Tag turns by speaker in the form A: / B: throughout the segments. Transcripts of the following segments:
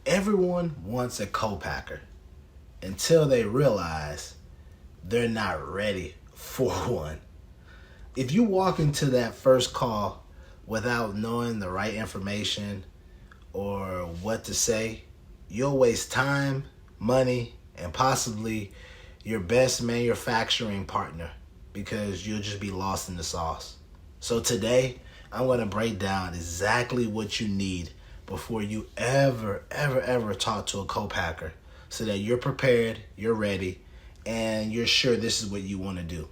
A: Everyone wants a co-packer until they realize they're not ready for one. If you walk into that first call without knowing the right information or what to say, you'll waste time, money, and possibly your best manufacturing partner because you'll just be lost in the sauce. So today, I'm going to break down exactly what you need before you ever talk to a co-packer so that you're prepared, you're ready, and you're sure this is what you want to do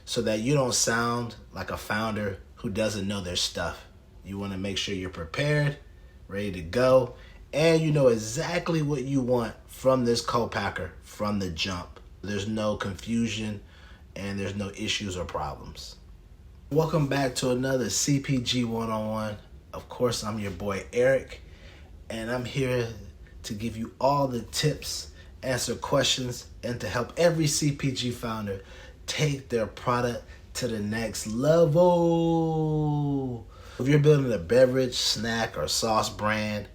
A: so that you don't sound like a founder who doesn't know their stuff. You want to make sure you're prepared, ready to go, and you know exactly what you want from this co-packer from the jump. There's no confusion and there's no issues or problems. Welcome back to another CPG one-on-one. Of course, I'm your boy Eric, and I'm here to give you all the tips, answer questions, and to help every CPG founder take their product to the next level. If you're building a beverage, snack, or sauce brand,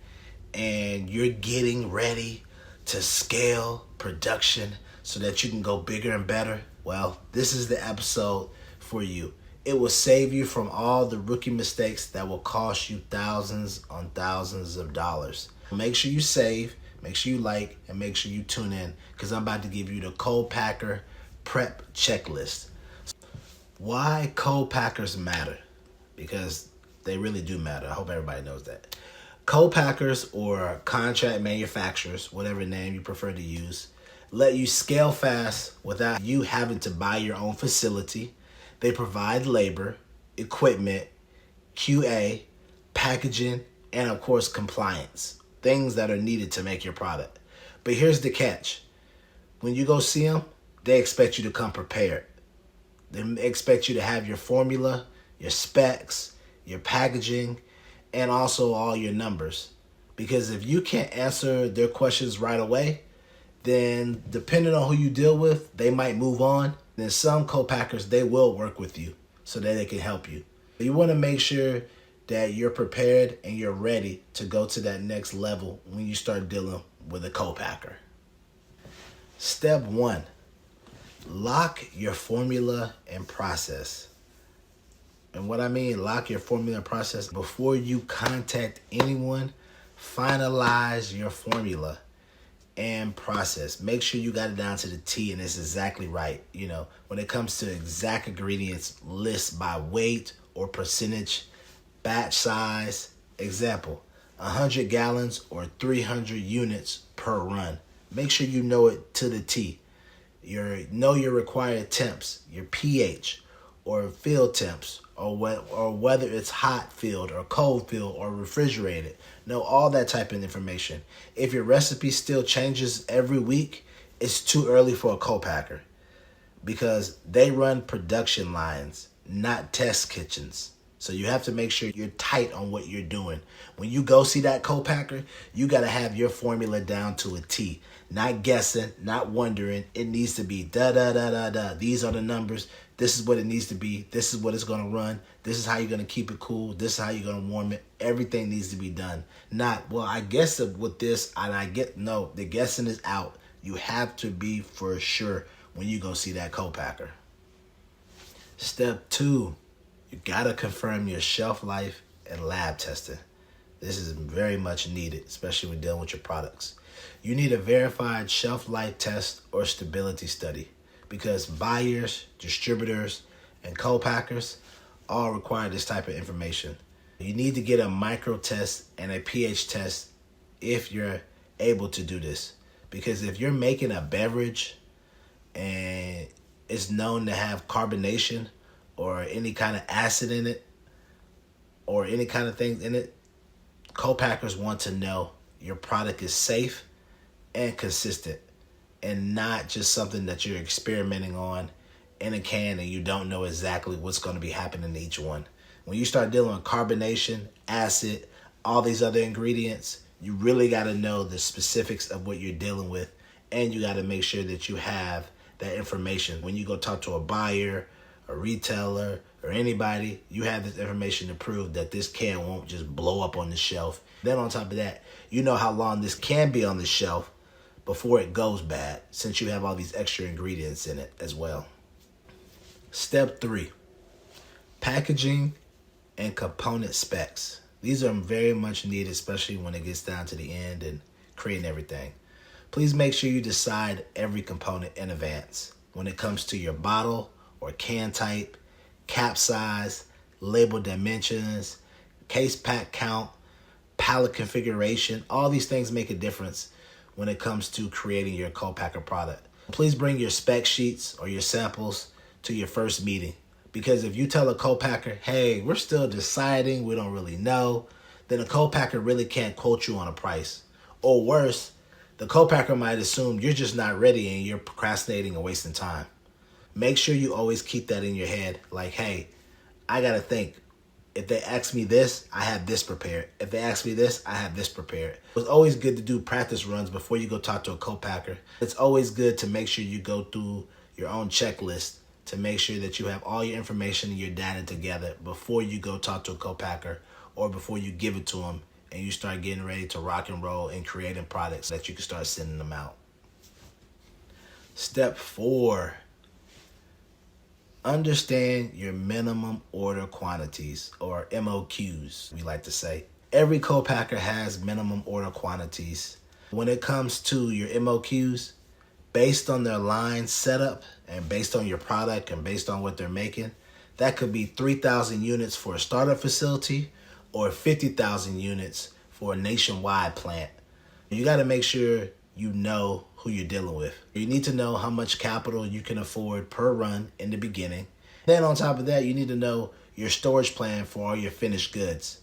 A: and you're getting ready to scale production so that you can go bigger and better, well, this is the episode for you. It will save you from all the rookie mistakes that will cost you thousands on thousands of dollars. Make sure you save, make sure you like, and make sure you tune in because I'm about to give you the co-packer prep checklist. Why co-packers matter? Because they really do matter. I hope everybody knows that. Co-packers or contract manufacturers, whatever name you prefer to use, let you scale fast without you having to buy your own facility. They provide labor, equipment, QA, packaging, and of course compliance, things that are needed to make your product. But here's the catch. When you go see them, they expect you to come prepared. They expect you to have your formula, your specs, your packaging, and also all your numbers. Because if you can't answer their questions right away, then depending on who you deal with, they might move on. Then some co-packers, they will work with you so that they can help you. You want to make sure that you're prepared and you're ready to go to that next level when you start dealing with a co-packer. Step 1, lock your formula and process. And what I mean, lock your formula and process, before you contact anyone, finalize your formula and process. Make sure you got it down to the T and it's exactly right. You know, when it comes to exact ingredients, list by weight or percentage, batch size. Example, 100 gallons or 300 units per run. Make sure you know it to the T. Know your required temps, your pH or field temps, or whether it's hot filled or cold filled or refrigerated. Know all that type of information. If your recipe still changes every week, it's too early for a co-packer because they run production lines, not test kitchens. So you have to make sure you're tight on what you're doing. When you go see that co-packer, you got to have your formula down to a T. Not guessing, not wondering. It needs to be da-da-da-da-da. These are the numbers. This is what it needs to be. This is what it's going to run. This is how you're going to keep it cool. This is how you're going to warm it. Everything needs to be done. Not, well, I guess with this, and no, the guessing is out. You have to be for sure when you go see that co-packer. Step 2, you got to confirm your shelf life and lab testing. This is very much needed, especially when dealing with your products. You need a verified shelf life test or stability study because buyers, distributors, and co-packers all require this type of information. You need to get a micro test and a pH test if you're able to do this. Because if you're making a beverage and it's known to have carbonation or any kind of acid in it or any kind of things in it, co-packers want to know your product is safe and consistent and not just something that you're experimenting on in a can and you don't know exactly what's going to be happening to each one. When you start dealing with carbonation, acid, all these other ingredients, you really got to know the specifics of what you're dealing with, and you got to make sure that you have that information when you go talk to a buyer, a retailer, or anybody, you have this information to prove that this can won't just blow up on the shelf. Then on top of that, you know how long this can be on the shelf before it goes bad, since you have all these extra ingredients in it as well. Step 3, packaging and component specs. These are very much needed, especially when it gets down to the end and creating everything. Please make sure you decide every component in advance when it comes to your bottle or can type, cap size, label dimensions, case pack count, pallet configuration. All these things make a difference when it comes to creating your co-packer product. Please bring your spec sheets or your samples to your first meeting, because if you tell a co-packer, hey, we're still deciding, we don't really know, then a co-packer really can't quote you on a price. Or worse, the co-packer might assume you're just not ready and you're procrastinating and wasting time. Make sure you always keep that in your head, like, hey, I gotta think. If they ask me this, I have this prepared. If they ask me this, I have this prepared. It's always good to do practice runs before you go talk to a co-packer. It's always good to make sure you go through your own checklist to make sure that you have all your information and your data together before you go talk to a co-packer or before you give it to them and you start getting ready to rock and roll and creating products that you can start sending them out. Step 4, understand your minimum order quantities, or MOQs, we like to say. Every co-packer has minimum order quantities. When it comes to your MOQs, based on their line setup and based on your product and based on what they're making, that could be 3,000 units for a startup facility or 50,000 units for a nationwide plant. You got to make sure you know who you're dealing with. You need to know how much capital you can afford per run in the beginning. Then on top of that, you need to know your storage plan for all your finished goods.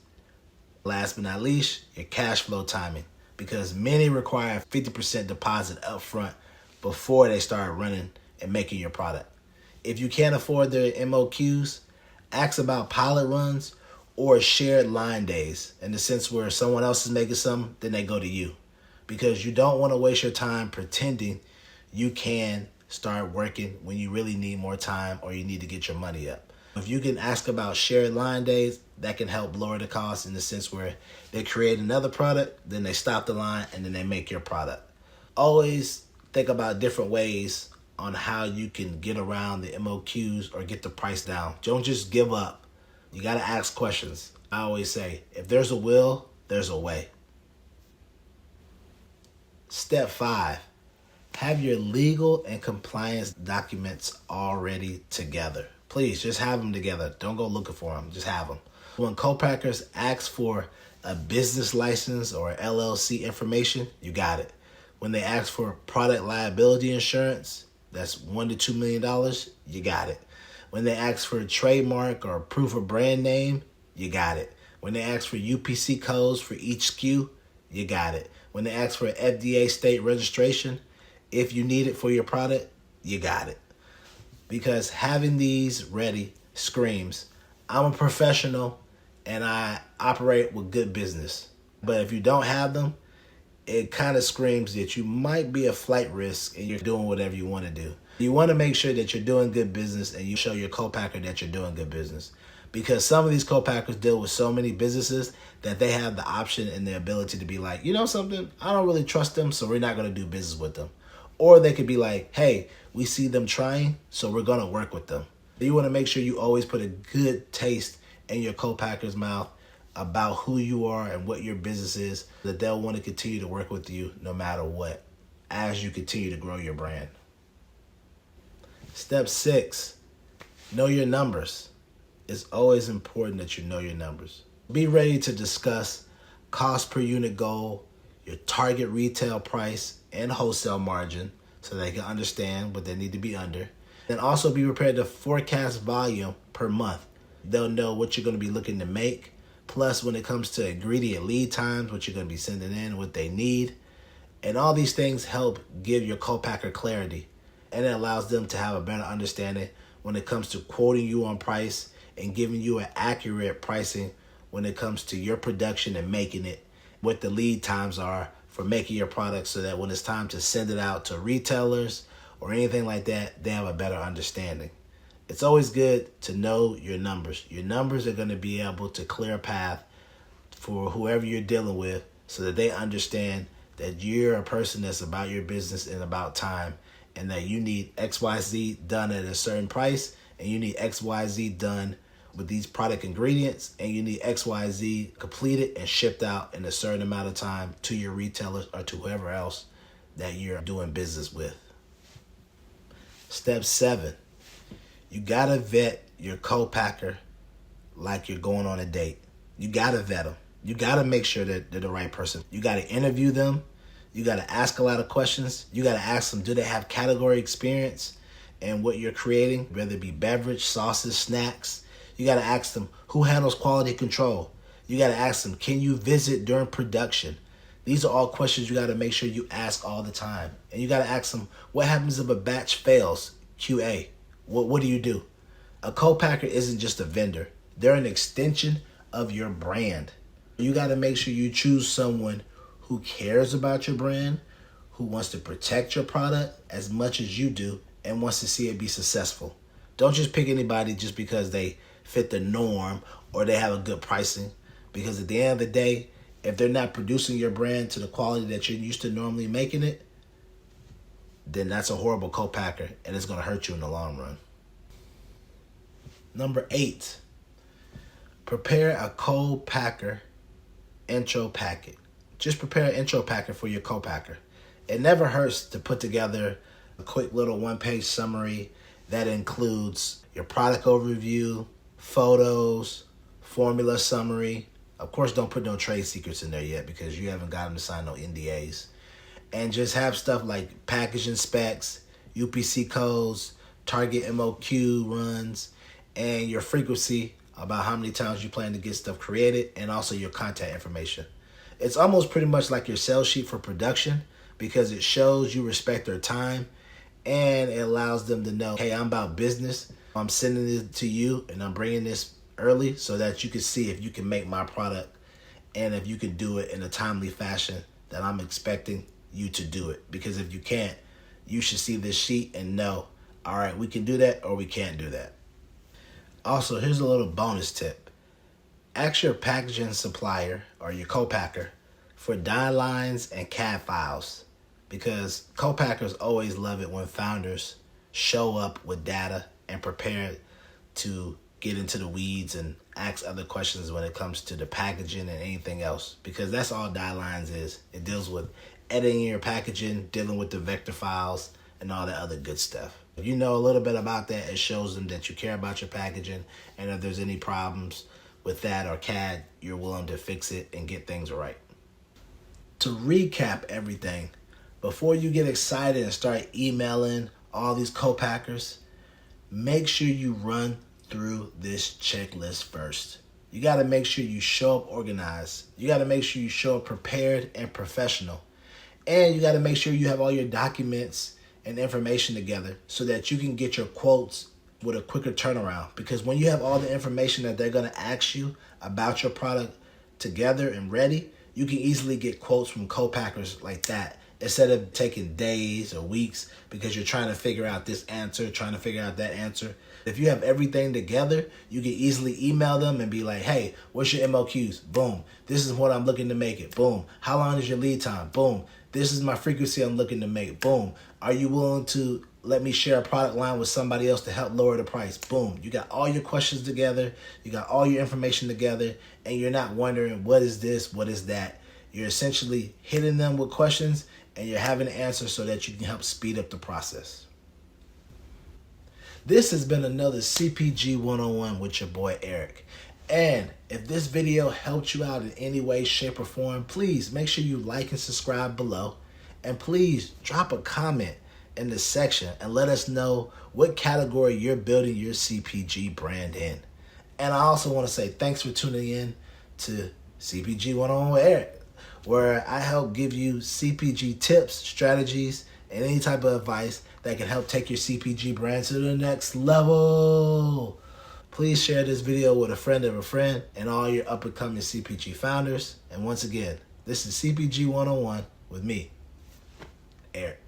A: Last but not least, your cash flow timing, because many require 50% deposit up front before they start running and making your product. If you can't afford their MOQs, ask about pilot runs or shared line days, in the sense where someone else is making something, then they go to you. Because you don't want to waste your time pretending you can start working when you really need more time or you need to get your money up. If you can ask about shared line days, that can help lower the cost, in the sense where they create another product, then they stop the line, and then they make your product. Always think about different ways on how you can get around the MOQs or get the price down. Don't just give up. You got to ask questions. I always say, if there's a will, there's a way. Step 5, have your legal and compliance documents already together. Please just have them together. Don't go looking for them. Just have them. When co-packers ask for a business license or LLC information, you got it. When they ask for product liability insurance, that's $1 to $2 million, you got it. When they ask for a trademark or proof of brand name, you got it. When they ask for UPC codes for each SKU, you got it. When they ask for FDA state registration, if you need it for your product, you got it. Because having these ready screams, I'm a professional and I operate with good business. But if you don't have them, it kind of screams that you might be a flight risk and you're doing whatever you want to do. You want to make sure that you're doing good business and you show your co-packer that you're doing good business. Because some of these co-packers deal with so many businesses that they have the option and the ability to be like, you know something, I don't really trust them, so we're not going to do business with them. Or they could be like, hey, we see them trying, so we're going to work with them. You want to make sure you always put a good taste in your co-packer's mouth about who you are and what your business is, that they'll want to continue to work with you no matter what, as you continue to grow your brand. Step 6, know your numbers. It's always important that you know your numbers. Be ready to discuss cost per unit goal, your target retail price and wholesale margin, so they can understand what they need to be under. And also be prepared to forecast volume per month. They'll know what you're going to be looking to make. Plus, when it comes to ingredient lead times, what you're going to be sending in, what they need. And all these things help give your co-packer clarity. And it allows them to have a better understanding when it comes to quoting you on price and giving you an accurate pricing when it comes to your production and making it, what the lead times are for making your product, so that when it's time to send it out to retailers or anything like that, they have a better understanding. It's always good to know your numbers. Your numbers are going to be able to clear a path for whoever you're dealing with so that they understand that you're a person that's about your business and about time, and that you need XYZ done at a certain price, and you need XYZ done with these product ingredients, and you need XYZ completed and shipped out in a certain amount of time to your retailers or to whoever else that you're doing business with. Step 7, you gotta vet your co-packer like you're going on a date. You gotta vet them. You gotta make sure that they're the right person. You gotta interview them. You gotta ask a lot of questions. You gotta ask them, do they have category experience in what you're creating, whether it be beverage, sauces, snacks. You gotta ask them, who handles quality control? You gotta ask them, can you visit during production? These are all questions you gotta make sure you ask all the time. And you gotta ask them, what happens if a batch fails? QA. What do you do? A co-packer isn't just a vendor. They're an extension of your brand. You got to make sure you choose someone who cares about your brand, who wants to protect your product as much as you do, and wants to see it be successful. Don't just pick anybody just because they fit the norm or they have a good pricing. Because at the end of the day, if they're not producing your brand to the quality that you're used to normally making it, then that's a horrible co-packer, and it's going to hurt you in the long run. Number 8, prepare a co-packer intro packet. Just prepare an intro packet for your co-packer. It never hurts to put together a quick little one-page summary that includes your product overview, photos, formula summary. Of course, don't put no trade secrets in there yet because you haven't got them to sign no NDAs. And just have stuff like packaging specs, UPC codes, target MOQ runs, and your frequency about how many times you plan to get stuff created, and also your contact information. It's almost pretty much like your sales sheet for production because it shows you respect their time and it allows them to know, hey, I'm about business. I'm sending it to you and I'm bringing this early so that you can see if you can make my product and if you can do it in a timely fashion that I'm expecting you to do it. Because if you can't, you should see this sheet and know, all right, we can do that or we can't do that. Also, here's a little bonus tip. Ask your packaging supplier or your co-packer for die lines and CAD files because co-packers always love it when founders show up with data and prepared to get into the weeds and ask other questions when it comes to the packaging and anything else, because that's all die lines is. It deals with editing your packaging, dealing with the vector files, and all that other good stuff. If you know a little bit about that, it shows them that you care about your packaging, and if there's any problems with that or CAD, you're willing to fix it and get things right. To recap everything, before you get excited and start emailing all these co-packers, make sure you run through this checklist first. You got to make sure you show up organized. You got to make sure you show up prepared and professional. And you got to make sure you have all your documents and information together so that you can get your quotes with a quicker turnaround. Because when you have all the information that they're going to ask you about your product together and ready, you can easily get quotes from co-packers like that instead of taking days or weeks because you're trying to figure out this answer, trying to figure out that answer. If you have everything together, you can easily email them and be like, hey, what's your MOQs? Boom. This is what I'm looking to make it. Boom. How long is your lead time? Boom. This is my frequency I'm looking to make. Boom. Are you willing to let me share a product line with somebody else to help lower the price? Boom. You got all your questions together. You got all your information together. And you're not wondering, what is this? What is that? You're essentially hitting them with questions and you're having an answer so that you can help speed up the process. This has been another CPG 101 with your boy Eric. And if this video helped you out in any way, shape, or form, please make sure you like and subscribe below. And please drop a comment in the section and let us know what category you're building your CPG brand in. And I also want to say thanks for tuning in to CPG 101 with Eric, where I help give you CPG tips, strategies, and any type of advice that can help take your CPG brand to the next level. Please share this video with a friend of a friend and all your up-and-coming CPG founders. And once again, this is CPG 101 with me, Eric.